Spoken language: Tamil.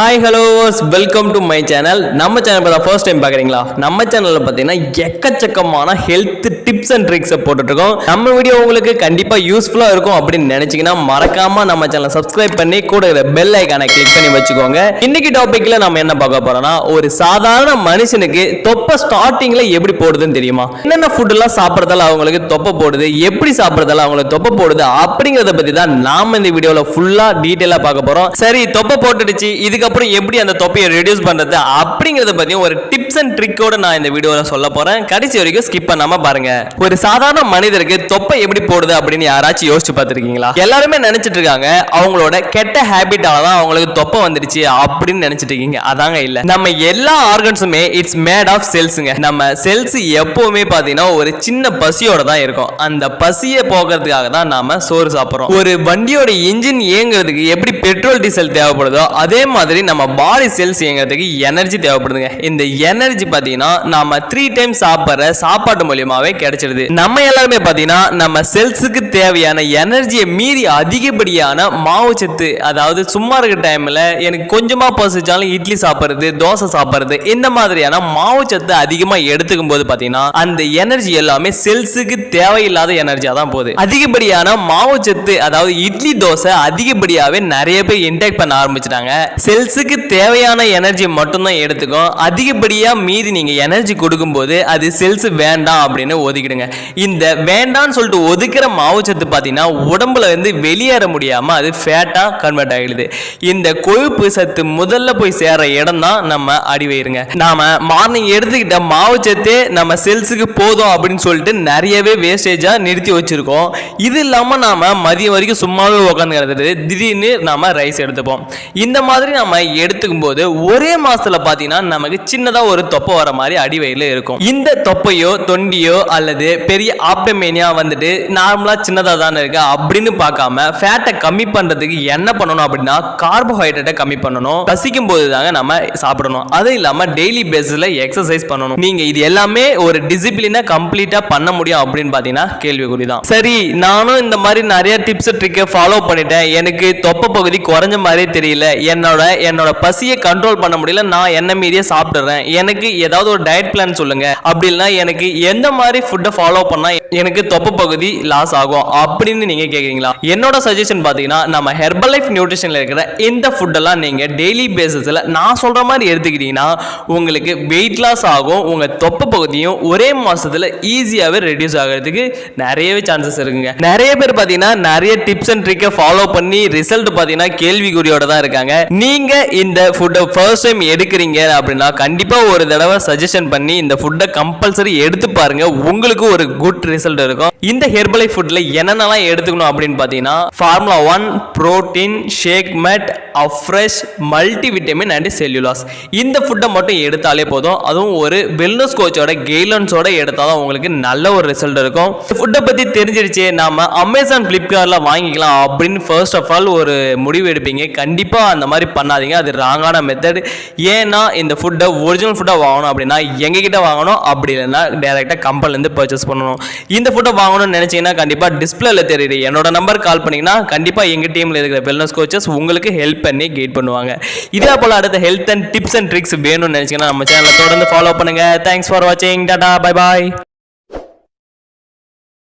Hi hello welcome to my channel. நம்ம சேனல் பார்த்தா ஃபர்ஸ்ட் டைம் பார்க்குறீங்களா? நம்ம சேனலில் பார்த்தீங்கன்னா எக்கச்சக்கமான ஹெல்த் டிப்ஸ் அண்ட் ட்ரிக்ஸை போட்டுட்ருக்கோம். நம்ம வீடியோ உங்களுக்கு கண்டிப்பாக யூஸ்ஃபுல்லாக இருக்கும் அப்படின்னு நினச்சிங்கன்னா மறக்காமல் நம்ம சேனலை சப்ஸ்கிரைப் பண்ணி கூட இருக்கிற பெல் ஐக்கானை கிளிக் பண்ணி வச்சுக்கோங்க. இன்னைக்கு டாப்பிக்கில் நம்ம என்ன பார்க்க போகிறோம்னா, ஒரு சாதாரண மனுஷனுக்கு தொப்பை ஸ்டார்டிங்கில் எப்படி போடுதுன்னு தெரியுமா? என்னென்ன ஃபுட்டெல்லாம் சாப்பிட்றதால அவங்களுக்கு தொப்பை போடுது, எப்படி சாப்பிட்றதால அவங்களுக்கு தொப்பை போடுது அப்படிங்கிறத பற்றி தான் நாம் இந்த வீடியோவில் ஃபுல்லாக டீட்டெயிலாக பார்க்க போகிறோம். சரி, தொப்பை போட்டுடுச்சு, இதுக்கப்புறம் எப்படி அந்த தொப்பையை ரெடியூஸ் பண்றது அப்படிங்கறத பத்தி ஒரு டிப்ஸ் அண்ட் ட்ரிக்கோட நான் இந்த வீடியோல சொல்ல போறேன். கடைசி வரைக்கும் ஸ்கிப் பண்ணாம பாருங்க. ஒரு சாதாரண மனிதருக்கு தொப்பை எப்படி போடுது அப்படின்னு யாராச்சும் யோசிச்சு பார்த்திருக்கீங்களா? எல்லாருமே நினைச்சிட்டு இருக்காங்க அவங்களோட கெட்ட ஹேபிட்டால தான் அவங்களுக்கு தொப்பை வந்துடுச்சு அப்படின்னு நினைச்சிட்டு இருக்கீங்க. அதாங்க இல்ல. நம்ம எல்லா ஆர்கன்ஸுமே இட்ஸ் மேட் ஆஃப் செல்ஸுங்க. நம்ம செல்ஸ் எப்பவுமே பாத்தீங்கன்னா ஒரு சின்ன பசியோட தான் இருக்கும். அந்த பசியை போக்குறதுக்காக தான் நாம சோறு சாப்பிடுறோம். ஒரு வண்டியோட இன்ஜின் இயங்குறதுக்கு எப்படி பெட்ரோல் டீசல் தேவைப்படுதோ அதே மாதிரி நம்ம பாடி செல்ஸ் இயங்குறதுக்கு எனர்ஜி தேவைப்படுதுங்க. இந்த எனர்ஜி பாத்தீங்கன்னா நாம 3 டைம்ஸ் சாப்பிடுற சாப்பாட்டு மூலியமாவே கிடைச்சிடுது. நம்ம எல்லாருமே பாத்தீங்கன்னா நம்ம செல்ஸுக்கு தேவையான எனர்ஜியை மீறி அதிகப்படியான மாவு சத்து, அதாவது சும்மா இருக்கிற டைம்ல எனக்கு கொஞ்சமா பசிச்சாலும் இட்லி சாப்பிடுறது, தோசை சாப்பிடுறது, இந்த மாதிரியான மாவு சத்து அதிகமா எடுத்துக்கும் போது பாத்தீங்கன்னா அந்த எனர்ஜி எல்லாமே செல்ஸுக்கு தேவையில்லாத எனர்ஜியா தான் போகுது. அதிகப்படியான மாவு சத்து, அதாவது இட்லி தோசை அதிகப்படியாவே நிறைய பேர் இன்டேக் பண்ண ஆரம்பிச்சிட்டாங்க. செல்ஸுக்கு தேவையான எனர்ஜி மட்டும்தான் எடுத்துக்கும். அதிகப்படியா மீறி நீங்க எனர்ஜி கொடுக்கும்போது அது செல்ஸ் வேண்டாம் அப்படின்னு ஒதுக்கிடுங்க. இந்த வேண்டாம்னு சொல்லிட்டு ஒதுக்கிற மாவுச்சத்து பார்த்தீங்கன்னா உடம்புல இருந்து வெளியேற முடியாம அது ஃபேட்டா கன்வெர்ட் ஆகிடுது. இந்த கொழுப்பு சத்து முதல்ல போய் சேர இடம் தான் நம்ம அடிவயிறுங்க. நாம மார்னிங் எடுத்துக்கிட்ட மாவுச்சத்தே நம்ம செல்ஸுக்கு போதும் அப்படின்னு சொல்லிட்டு நிறையவே வேஸ்டேஜா நிறுத்தி வச்சிருக்கோம். இது இல்லாம நாம மதியம் வரைக்கும் சும்மாவே உட்காந்து திடீர்னு நாம ரைஸ் எடுத்துப்போம். இந்த மாதிரி நம்ம எடுத்துக்கும் போது ஒரே மாசத்துல பாத்தீங்கன்னா நமக்கு சின்னதா ஒரு தொப்பை வர மாதிரி அடிவயிறுல இருக்கும். இந்த தொப்பையோ தொண்டியோ அல்லது பெரிய ஆப்டமேனியா வந்துட்டு நார்மலா சின்னதா தானே இருக்கு அப்படின்னு பார்க்காம ஃபேட்டை கம்மி பண்றதுக்கு என்ன பண்ணணும் அப்படின்னா கார்போஹைட்ரேட்டை கம்மி பண்ணணும். பசிக்கும் போது தாங்க நம்ம சாப்பிடணும். அது இல்லாம டெய்லி பேசிஸ்ல எக்ஸசைஸ் பண்ணணும். நீங்க இது எல்லாமே ஒரு டிசிப்ளினா கம்ப்ளீட்டா பண்ண முடியும் அப்படின்னு பாத்தீங்கன்னா கேள்விக்குறிதான். சரி, நானும் இந்த மாதிரி நிறைய டிப்ஸ் ட்ரிக்கை ஃபாலோ பண்ணிட்டேன், எனக்கு தொப்பை பகுதி குறைஞ்ச மாதிரி தெரியல, என்னோட பசியை கண்ட்ரோல் பண்ண முடியல, நான் என்ன மீறியே சாப்பிடுறேன், எனக்கு ஏதாவது ஒரு டயட் பிளான் சொல்லுங்க, அப்படின்னா எனக்கு எந்த மாதிரி ஃபுட்டை ஃபாலோ பண்ணா எனக்கு தொப்பை பகுதி லாஸ் ஆகும் அப்படின்னு நீங்க கேக்குறீங்களா? என்னோட சஜஷன் பாத்தீங்கன்னா நம்ம ஹெர்பல் லைஃப் நியூட்ரிஷன்ல இருக்கிற இந்த ஃபுட்டெல்லாம் நீங்க டெய்லி பேசிஸ்ல நான் சொல்ற மாதிரி எடுத்துக்கிட்டீங்கன்னா உங்களுக்கு வெயிட் லாஸ் ஆகும். உங்க தொப்பை பகுதியும் ஒரே மாசத்துல ஈஸியாவே ரெடியூஸ் ஆகிறதுக்கு நிறையவே சான்சஸ் இருக்குங்க. நிறைய பேர் பாத்தீங்கன்னா நிறைய டிப்ஸ் அண்ட் ட்ரிக்கை ஃபாலோ பண்ணி ரிசல்ட் பாத்தீங்கன்னா கேள்விக்குறியோட தான் இருக்காங்க. நீங்க இந்த ஃபுட்டை ஃபர்ஸ்ட் டைம் எடுக்கிறீங்க அப்படின்னா கண்டிப்பா ஒரு தடவை சஜஷன் பண்ணி இந்த ஃபுட்டை கம்பல்சரி எடுத்து பாருங்க. உங்களுக்கு ஒரு குட் ரிசல்ட் இருக்கும். இந்த ஹெர்பல் லைஃப் ஃபுட்ல என்னென்னலாம் எடுத்துக்கணும் அப்படின்னு பார்த்தீங்கன்னா formula 1 protein, shake mate, afresh, multi vitamin and cell u loss. இந்த ஃபுட்டை மட்டும் எடுத்தாலே போதும். அதுவும் ஒரு வெல்னஸ் கோச்சோட கைட்லைன்ஸோட எடுத்தாலும் உங்களுக்கு நல்ல ஒரு ரிசல்ட் இருக்கும். ஃபுட்டை பத்தி தெரிஞ்சிருச்சு, நாம அமேசான் பிளிப்கார்ட்ல வாங்கிக்கலாம் அப்படின்னு ஃபர்ஸ்ட் ஆஃப் ஆல் ஒரு முடிவு எடுப்பீங்க. கண்டிப்பா அந்த மாதிரி பண்ணாதீங்க, அது ராங்கான மெத்தட். ஏன்னா இந்த ஃபுட்டை ஒரிஜினல் ஃபுட்டாக வாங்கணும் அப்படின்னா எங்ககிட்ட வாங்கணும், அப்படி இல்லைன்னா டேரெக்டாக கம்பெனிலேருந்து பர்ச்சேஸ் பண்ணணும். இந்த ஃபுட்டை வாங்கணும்னு நினச்சிங்கன்னா கண்டிப்பாக டிஸ்பிளேல தெரியுது என்னோட நம்பர் கால் பண்ணிங்கன்னா கண்டிப்பாக எங்கள் டீமில் இருக்கிற வெல்னஸ் கோச்சஸ் உங்களுக்கு ஹெல்ப் பண்ணி கைட் பண்ணுவாங்க. இதே போல் அடுத்த health and tips and tricks வேணும்னு நினச்சிங்கன்னா நம்ம சேனலை தொடர்ந்து ஃபாலோ பண்ணுங்கள். தேங்க்ஸ் ஃபார் வாட்சிங். Tata, bye bye.